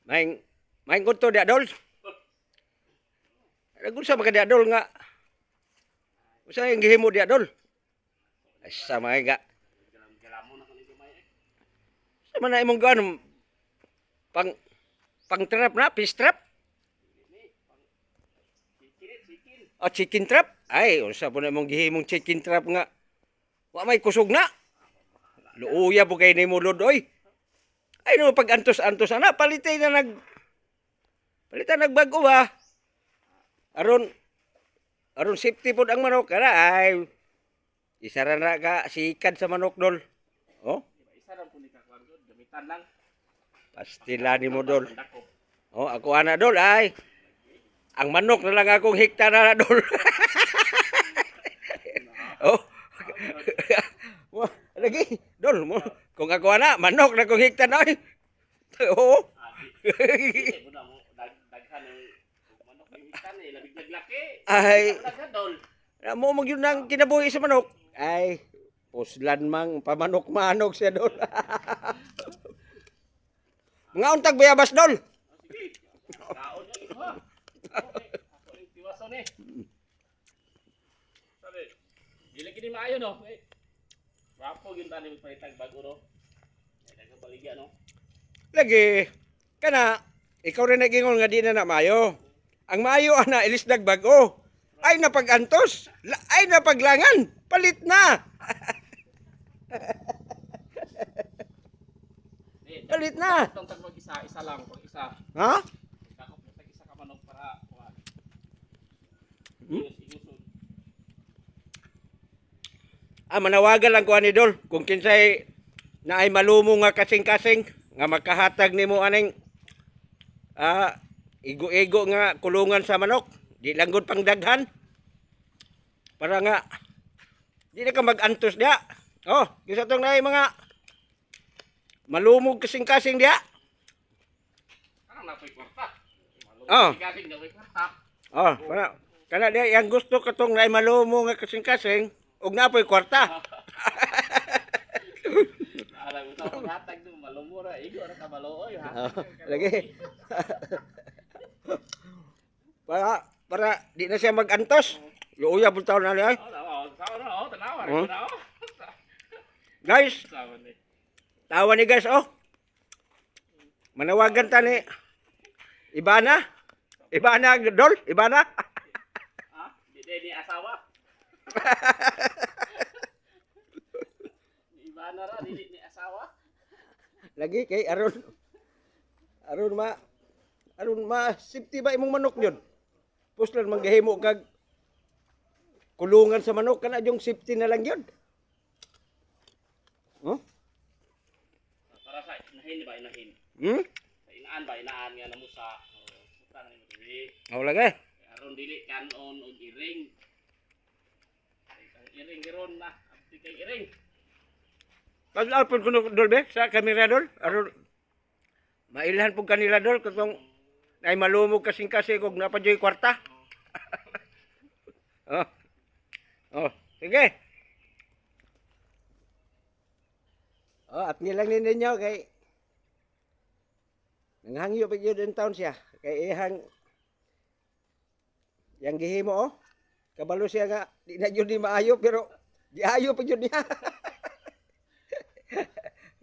Maing maing kunto dia dol. Lagun sa mga dia dol nga. Usa yung gihimo dia dol. Asa may ga. Sa man na imong gan pang trap na, fish trap. O chicken trap. Ay, unsa po na imong gihimong chicken trap nga. Wa may kusog na. Luuya po kay nimo lod oy. Ay no pag antos-antos ana palitay na palitan nagbago ba. Aron safety pod ang manok kana ay isa ra na ka sikad sa manok dol. Oh, Isa ra po ni kakuan ko, gamitan lang. pastila ni mo dol. Oh, ako ana dol ay ang manok na lang akong hektar na dol. Oh. Lagi, dol mo. Kung ako ana, manok na kong hektar na. Oo. Hindi mo na mo daghan ng manok yung hitan eh, labig naglaki. Ay, Daghan dol. mo mag yun ang kinabuhi sa manok. Ay, puslan mang pamanok-manok siya dol. Mga untag bayabas dol. Sige. Kaon yun ha. Ako yung tiwason eh. Sabi, dili kini maayo no. Rapo yun tani magpalitag bago no. Daghang baligya no. Lagi, kana, ikaw rin nagingon nga di na maayo. Ang maayo ana, ilis nagbago. Ay napag-antos, ay napaglangan, palit na. Palit na. Itong tag mag-isa lang, pag isa. Ha? Kakop na tag isa ka manok para kuha. Hmm? Ilusod. Manawagan lang ko ani dol kung kinsay na ay malumo nga kasing-kasing nga makahatag nimo aning igo-igo nga kulungan sa manok. Di lang gud pang daghan. Para nga di na ka mag-antos dia. Oh, kisa tong na mga malumog kasing-kasing dia. Ano na po'y kwarta? Oh. Galing na po'y kwarta. Oh, kana dia yang gusto katong na ay malumo nga kasing-kasing ug napoy kwarta. Alam mo sa paghatag do malumura, igo ra ka maluoy ha. Lagi. para di na siya mag-antos. Luuya pud taon na ay. Tanawa. Guys, tawa ni guys oh. Manawagan ta ni Ibana. Ibana dol, Ibana. Ha? Di asawa. Iba na ra dili ni asawa. Lagi kay aron ma safety ba imong manok yun. Puslan manggahimo kag kulungan sa manok kana yung safety na lang yun. Oh? Para sa inahin ba inahin? Hmm? Sa inaan ba inaan nga namo sa utang ni dili. Aw lagi. Aron dili kanon og iring. Kay iring giron na. Abti kay iring. Pag-alpon ko dol be sa kamera dol aron mailhan pug kanila dol katong ay malumog kasing-kasing kog napadyoy kwarta. Oh. Oh, sige. Oh, at nilang ninyo kay nanghangyo pa yun in town siya. Kay ihang yang gihimo oh. Kabalo siya nga di na yun di maayo pero di ayo pa yun niya.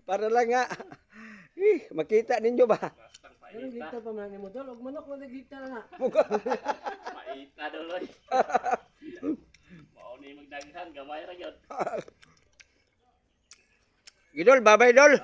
Para lang nga makita ninyo ba? Bastang Pero paita. gita pa man mo dol, og manok man gita na. Paita doloy. Mao ni magdaghan gamay ra gyud. Gidol, babay dol.